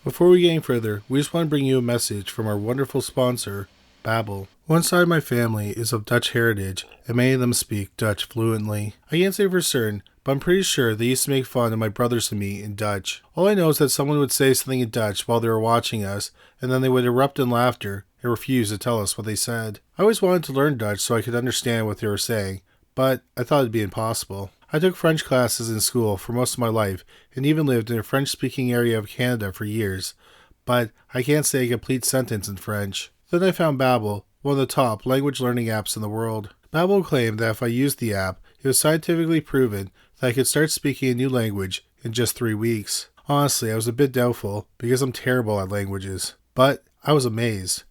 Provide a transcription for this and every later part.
Before we get any further, we just want to bring you a message from our wonderful sponsor, Babbel. One side of my family is of Dutch heritage, and many of them speak Dutch fluently. I can't say for certain, but I'm pretty sure they used to make fun of my brothers and me in Dutch. All I know is that someone would say something in Dutch while they were watching us, and then they would erupt in laughter and refuse to tell us what they said. I always wanted to learn Dutch so I could understand what they were saying, but I thought it'd be impossible. I took French classes in school for most of my life and even lived in a French-speaking area of Canada for years, but I can't say a complete sentence in French. Then I found Babbel, one of the top language learning apps in the world. Babbel claimed that if I used the app, it was scientifically proven that I could start speaking a new language in just 3 weeks. Honestly, I was a bit doubtful because I'm terrible at languages, but I was amazed.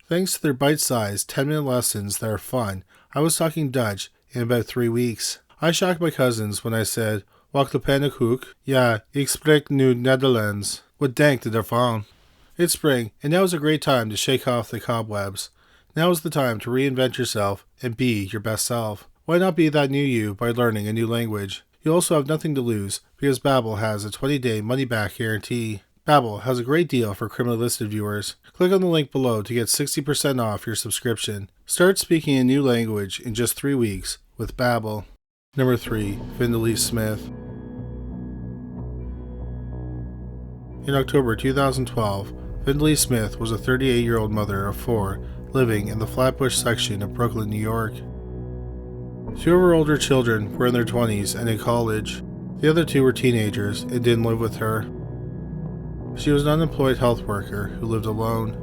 Thanks to their bite-sized 10-minute lessons that are fun, I was talking Dutch in about 3 weeks. I shocked my cousins when I said, "Wacht op een koek? Ja, ik spreek nu Nederlands." Wat denkt u daarvan? It's spring, and now is a great time to shake off the cobwebs. Now is the time to reinvent yourself and be your best self. Why not be that new you by learning a new language? You also have nothing to lose because Babbel has a 20-day money-back guarantee. Babbel has a great deal for criminally listed viewers. Click on the link below to get 60% off your subscription. Start speaking a new language in just 3 weeks with Babbel. Number 3. Vindalee Smith. In October 2012, Vindalee Smith was a 38-year-old mother of 4 living in the Flatbush section of Brooklyn, New York. 2 of her older children were in their 20s and in college. The other 2 were teenagers and didn't live with her. She was an unemployed health worker who lived alone.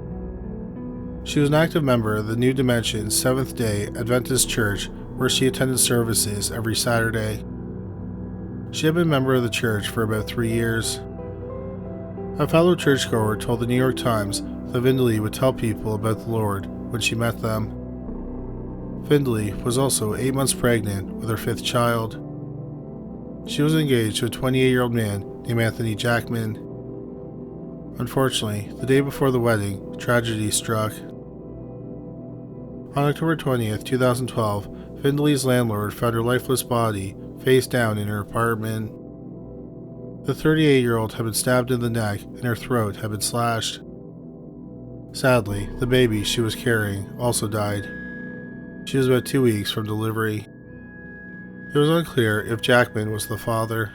She was an active member of the New Dimension Seventh-day Adventist Church where she attended services every Saturday. She had been a member of the church for about 3 years. A fellow churchgoer told the New York Times that Vindalee would tell people about the Lord when she met them. Vindalee was also 8 months pregnant with her 5th child. She was engaged to a 28-year-old man named Anthony Jackman. Unfortunately, the day before the wedding, tragedy struck. On October 20th, 2012, Vindalee's landlord found her lifeless body face down in her apartment. The 38-year-old had been stabbed in the neck and her throat had been slashed. Sadly, the baby she was carrying also died. She was about 2 weeks from delivery. It was unclear if Jackman was the father.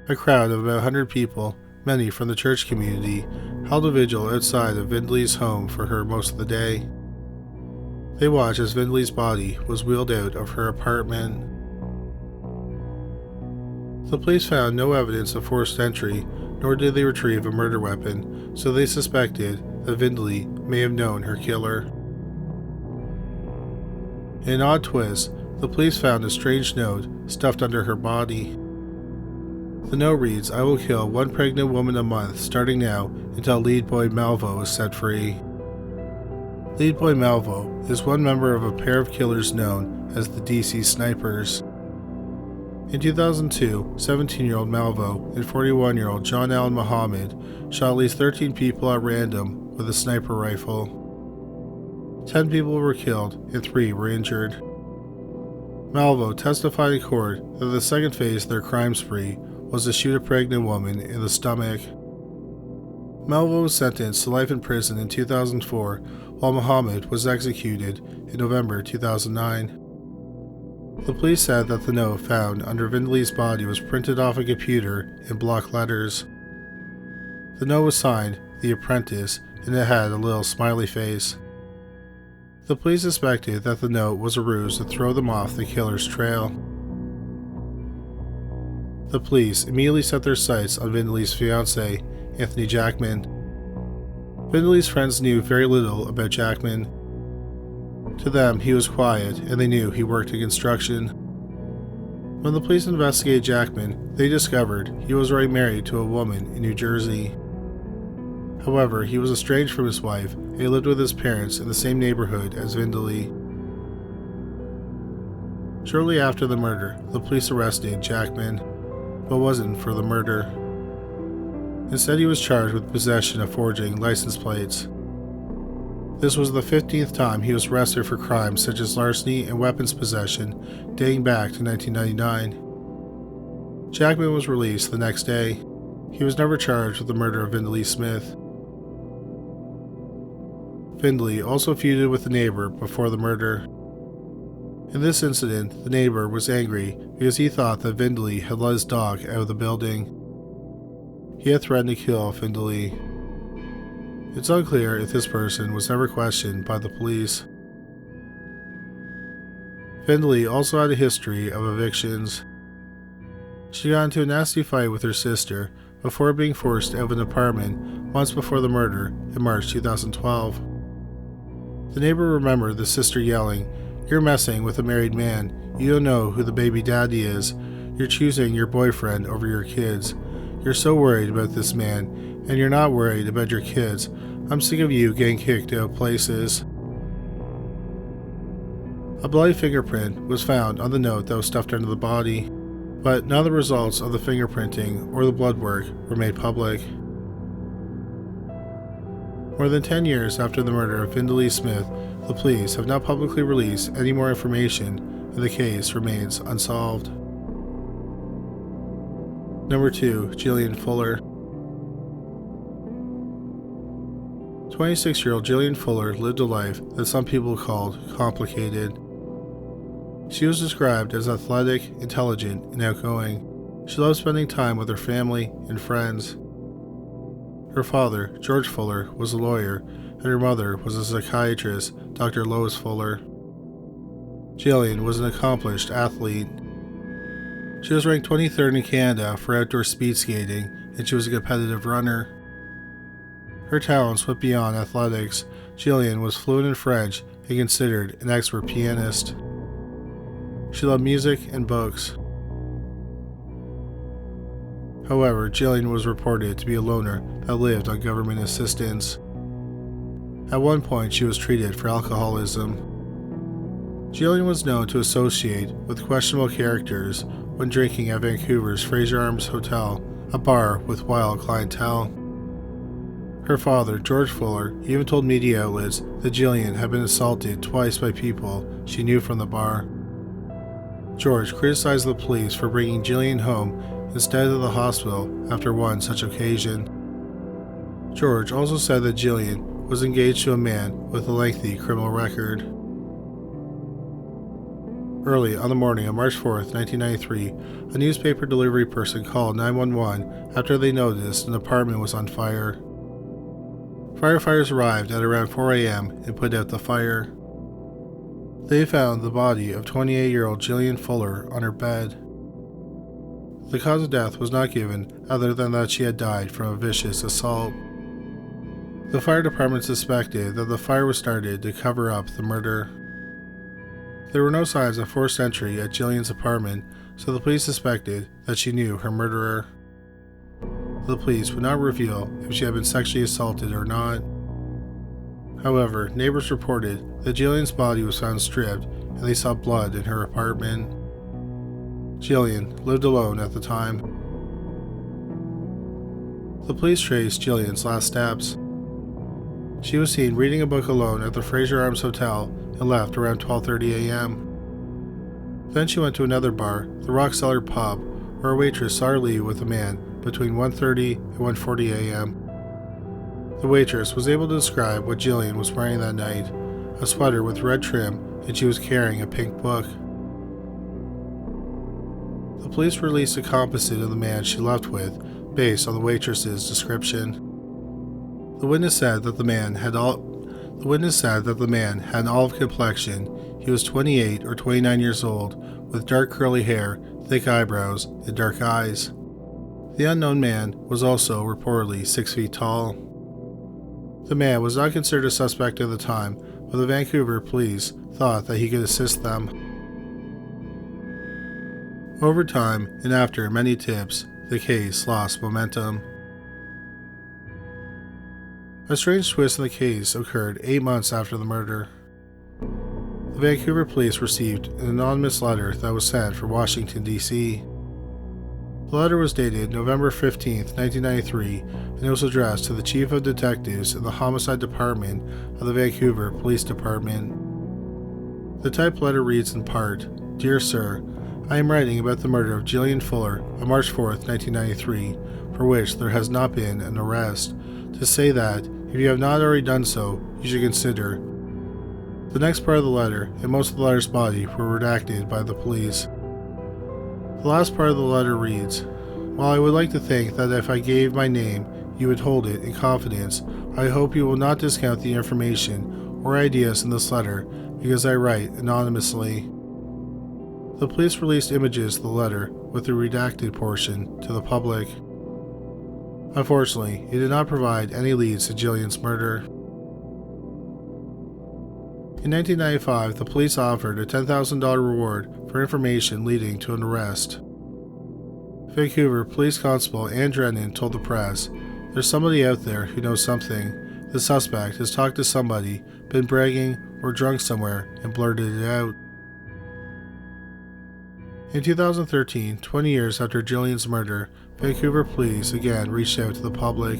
A crowd of about 100 people, many from the church community, held a vigil outside of Vindalee's home for her most of the day. They watched as Vindalee's body was wheeled out of her apartment. The police found no evidence of forced entry, nor did they retrieve a murder weapon, so they suspected that Vindalee may have known her killer. In an odd twist, the police found a strange note stuffed under her body. The note reads, "I will kill 1 pregnant woman a month starting now until lead boy Malvo is set free." Lead boy Malvo is one member of a pair of killers known as the DC Snipers. In 2002, 17-year-old Malvo and 41-year-old John Allen Muhammad shot at least 13 people at random with a sniper rifle. 10 people were killed and 3 were injured. Malvo testified in court that the second phase of their crime spree was to shoot a pregnant woman in the stomach. Malvo was sentenced to life in prison in 2004, while Muhammad was executed in November 2009. The police said that the note found under Vindalee's body was printed off a computer in block letters. The note was signed The Apprentice, and it had a little smiley face. The police suspected that the note was a ruse to throw them off the killer's trail. The police immediately set their sights on Vindalee's fiancé, Anthony Jackman. Vindalee's friends knew very little about Jackman. To them, he was quiet, and they knew he worked in construction. When the police investigated Jackman, they discovered he was already married to a woman in New Jersey. However, he was estranged from his wife, and he lived with his parents in the same neighborhood as Vindalee. Shortly after the murder, the police arrested Jackman, but wasn't for the murder. Instead, he was charged with possession of forging license plates. This was the 15th time he was arrested for crimes such as larceny and weapons possession, dating back to 1999. Jackman was released the next day. He was never charged with the murder of Vindalee Smith. Vindalee also feuded with the neighbor before the murder. In this incident, the neighbor was angry because he thought that Vindalee had let his dog out of the building. He had threatened to kill Vindalee. It's unclear if this person was ever questioned by the police. Vindalee also had a history of evictions. She got into a nasty fight with her sister before being forced out of an apartment months before the murder in March 2012. The neighbor remembered the sister yelling, "You're messing with a married man. You don't know who the baby daddy is. You're choosing your boyfriend over your kids. You're so worried about this man, and you're not worried about your kids. I'm sick of you getting kicked out of places." A bloody fingerprint was found on the note that was stuffed under the body, but none of the results of the fingerprinting or the blood work were made public. More than 10 years after the murder of Vindalee Smith, the police have not publicly released any more information, and the case remains unsolved. Number 2. Jillian Fuller. 26-year-old Jillian Fuller lived a life that some people called complicated. She was described as athletic, intelligent, and outgoing. She loved spending time with her family and friends. Her father, George Fuller, was a lawyer, and her mother was a psychiatrist, Dr. Lois Fuller. Jillian was an accomplished athlete. She was ranked 23rd in Canada for outdoor speed skating, and she was a competitive runner. Her talents went beyond athletics. Jillian was fluent in French and considered an expert pianist. She loved music and books. However, Jillian was reported to be a loner that lived on government assistance. At one point, she was treated for alcoholism. Jillian was known to associate with questionable characters when drinking at Vancouver's Fraser Arms Hotel, a bar with wild clientele. Her father, George Fuller, even told media outlets that Jillian had been assaulted twice by people she knew from the bar. George criticized the police for bringing Jillian home instead of the hospital after one such occasion. George also said that Jillian was engaged to a man with a lengthy criminal record. Early on the morning of March 4, 1993, a newspaper delivery person called 911 after they noticed an apartment was on fire. Firefighters arrived at around 4 a.m. and put out the fire. They found the body of 28-year-old Jillian Fuller on her bed. The cause of death was not given other than that she had died from a vicious assault. The fire department suspected that the fire was started to cover up the murder. There were no signs of forced entry at Jillian's apartment, so the police suspected that she knew her murderer. The police would not reveal if she had been sexually assaulted or not. However, neighbors reported that Jillian's body was found stripped and they saw blood in her apartment. Jillian lived alone at the time. The police traced Jillian's last steps. She was seen reading a book alone at the Fraser Arms Hotel and left around 12:30 a.m. Then she went to another bar, the Rock Cellar Pub, where a waitress saw her leave with a man between 1:30 and 1:40 a.m. The waitress was able to describe what Jillian was wearing that night, a sweater with red trim, and she was carrying a pink book. The police released a composite of the man she left with, based on the waitress's description. The witness said that the man had an olive complexion. He was 28 or 29 years old, with dark curly hair, thick eyebrows, and dark eyes. The unknown man was also reportedly 6 feet tall. The man was not considered a suspect at the time, but the Vancouver police thought that he could assist them. Over time, and after many tips, the case lost momentum. A strange twist in the case occurred 8 months after the murder. The Vancouver police received an anonymous letter that was sent from Washington, D.C. The letter was dated November 15, 1993, and it was addressed to the Chief of Detectives in the Homicide Department of the Vancouver Police Department. The typed letter reads in part, "Dear Sir, I am writing about the murder of Jillian Fuller on March 4, 1993. for which there has not been an arrest, to say that, if you have not already done so, you should consider. The next part of the letter and most of the letter's body were redacted by the police. The last part of the letter reads, "While I would like to think that if I gave my name, you would hold it in confidence, I hope you will not discount the information or ideas in this letter because I write anonymously." The police released images of the letter with the redacted portion to the public. Unfortunately, it did not provide any leads to Jillian's murder. In 1995, the police offered a $10,000 reward for information leading to an arrest. Vancouver Police Constable Ann Drennan told the press, "There's somebody out there who knows something. The suspect has talked to somebody, been bragging, or drunk somewhere, and blurted it out." In 2013, 20 years after Jillian's murder, Vancouver police again reached out to the public.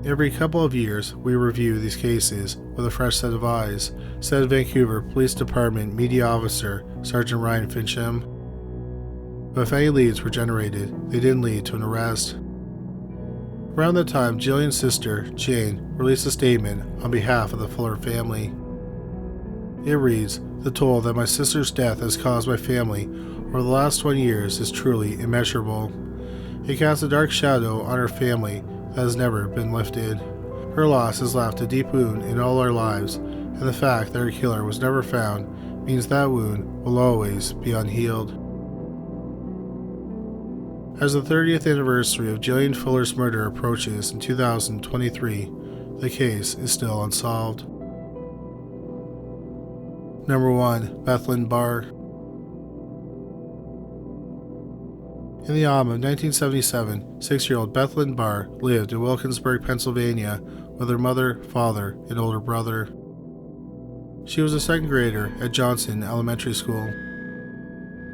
"Every couple of years, we review these cases with a fresh set of eyes," said Vancouver Police Department Media Officer Sergeant Ryan Fincham. But if any leads were generated, they didn't lead to an arrest. Around that time, Jillian's sister, Jane, released a statement on behalf of the Fuller family. It reads, "The toll that my sister's death has caused my family over the last 20 years is truly immeasurable. It casts a dark shadow on our family that has never been lifted. Her loss has left a deep wound in all our lives, and the fact that her killer was never found means that wound will always be unhealed." As the 30th anniversary of Jillian Fuller's murder approaches in 2023, the case is still unsolved. Number 1. Beth Barr. In the autumn of 1977, 6-year-old Beth Barr lived in Wilkinsburg, Pennsylvania, with her mother, father, and older brother. She was a second grader at Johnson Elementary School.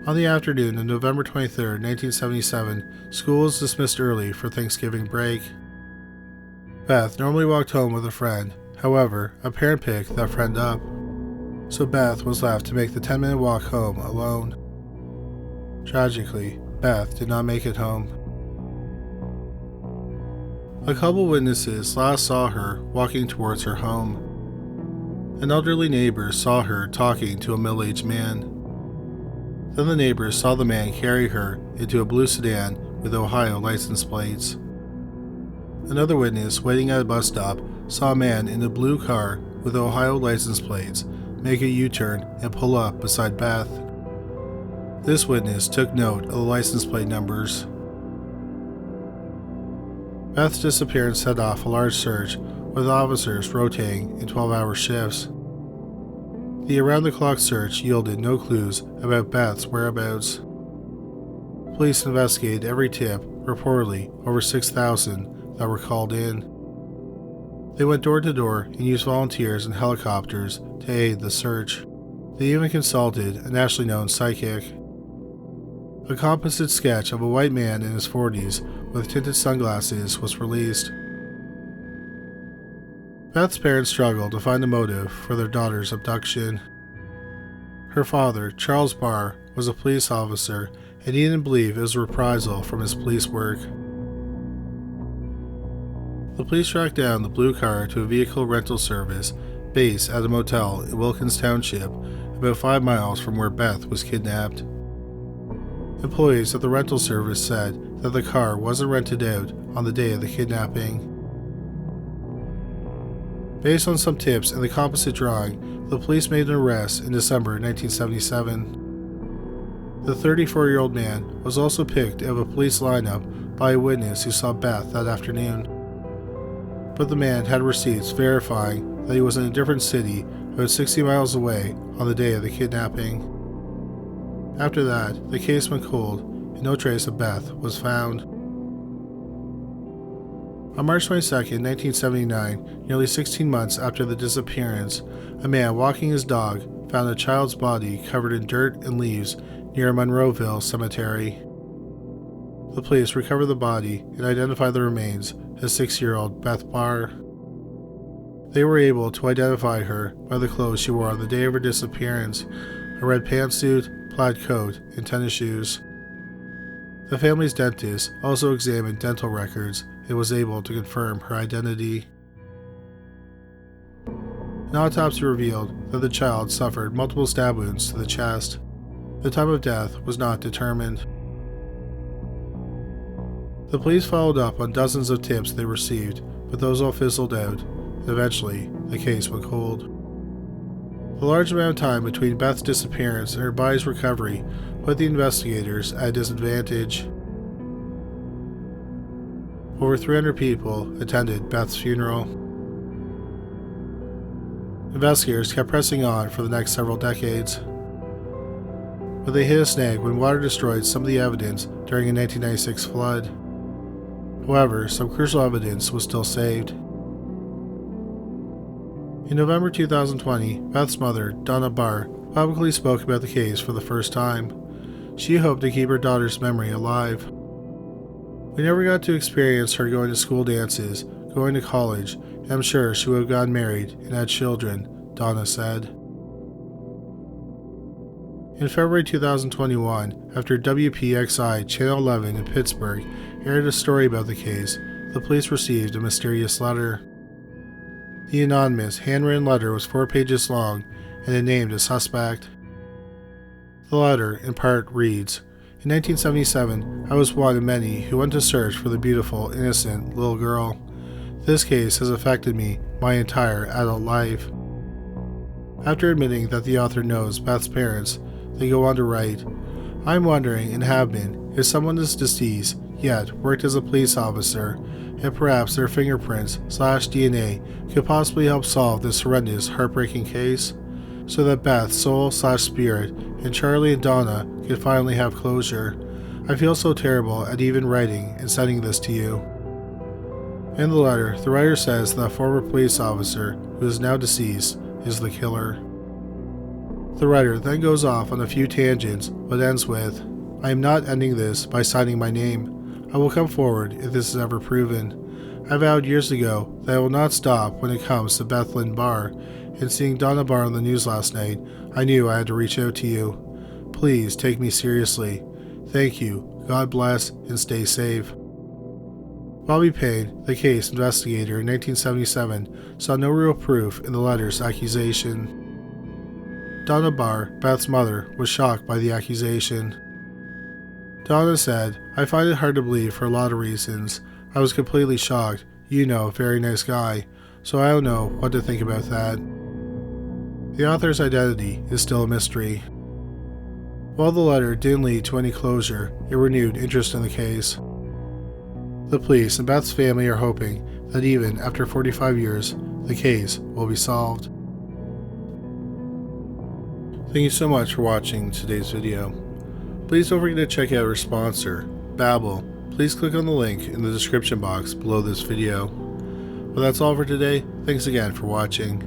On the afternoon of November 23, 1977, school was dismissed early for Thanksgiving break. Beth normally walked home with a friend. However, a parent picked that friend up, so Beth was left to make the 10-minute walk home alone. Tragically, Beth did not make it home. A couple witnesses last saw her walking towards her home. An elderly neighbor saw her talking to a middle-aged man. Then the neighbors saw the man carry her into a blue sedan with Ohio license plates. Another witness waiting at a bus stop saw a man in a blue car with Ohio license plates make a U-turn and pull up beside Beth. This witness took note of the license plate numbers. Beth's disappearance set off a large search with officers rotating in 12-hour shifts. The around-the-clock search yielded no clues about Beth's whereabouts. Police investigated every tip, reportedly over 6,000, that were called in. They went door to door and used volunteers and helicopters to aid the search. They even consulted a nationally known psychic. A composite sketch of a white man in his 40s with tinted sunglasses was released. Beth's parents struggled to find a motive for their daughter's abduction. Her father, Charles Barr, was a police officer, and he didn't believe it was a reprisal from his police work. The police tracked down the blue car to a vehicle rental service based at a motel in Wilkins Township, about 5 miles from where Beth was kidnapped. Employees at the rental service said that the car wasn't rented out on the day of the kidnapping. Based on some tips and the composite drawing, the police made an arrest in December 1977. The 34-year-old man was also picked out of a police lineup by a witness who saw Beth that afternoon. But the man had receipts verifying that he was in a different city about 60 miles away on the day of the kidnapping. After that, the case went cold and no trace of Beth was found. On March 22, 1979, nearly 16 months after the disappearance, a man walking his dog found a child's body covered in dirt and leaves near a Monroeville cemetery. The police recovered the body and identified the remains as 6-year-old Beth Barr. They were able to identify her by the clothes she wore on the day of her disappearance, a red pantsuit, plaid coat, and tennis shoes. The family's dentist also examined dental records and was able to confirm her identity. An autopsy revealed that the child suffered multiple stab wounds to the chest. The time of death was not determined. The police followed up on dozens of tips they received, but those all fizzled out, and eventually the case went cold. The large amount of time between Beth's disappearance and her body's recovery put the investigators at a disadvantage. Over 300 people attended Beth's funeral. Investigators kept pressing on for the next several decades, but they hit a snag when water destroyed some of the evidence during a 1996 flood. However, some crucial evidence was still saved. In November 2020, Beth's mother, Donna Barr, publicly spoke about the case for the first time. She hoped to keep her daughter's memory alive. "We never got to experience her going to school dances, going to college, and I'm sure she would have gotten married and had children," Donna said. In February 2021, after WPXI Channel 11 in Pittsburgh aired a story about the case, the police received a mysterious letter. The anonymous, handwritten letter was 4 pages long and it named a suspect. The letter, in part, reads, "In 1977, I was one of many who went to search for the beautiful, innocent little girl. This case has affected me my entire adult life." After admitting that the author knows Beth's parents, they go on to write, "I'm wondering, and have been, if someone is deceased, yet worked as a police officer, and perhaps their fingerprints/DNA could possibly help solve this horrendous, heartbreaking case, so that Beth's soul/spirit and Charlie and Donna could finally have closure. I feel so terrible at even writing and sending this to you." In the letter, the writer says that a former police officer, who is now deceased, is the killer. The writer then goes off on a few tangents, but ends with, "I am not ending this by signing my name. I will come forward if this is ever proven. I vowed years ago that I will not stop when it comes to Beth Lynn Barr, and seeing Donna Barr on the news last night, I knew I had to reach out to you. Please take me seriously. Thank you. God bless and stay safe." Bobby Payne, the case investigator in 1977, saw no real proof in the letter's accusation. Donna Barr, Beth's mother, was shocked by the accusation. Donna said, "I find it hard to believe for a lot of reasons. I was completely shocked. You know, very nice guy. So I don't know what to think about that." The author's identity is still a mystery. While the letter didn't lead to any closure, it renewed interest in the case. The police and Beth's family are hoping that even after 45 years, the case will be solved. Thank you so much for watching today's video. Please don't forget to check out our sponsor, Babbel. Please click on the link in the description box below this video. Well, that's all for today. Thanks again for watching.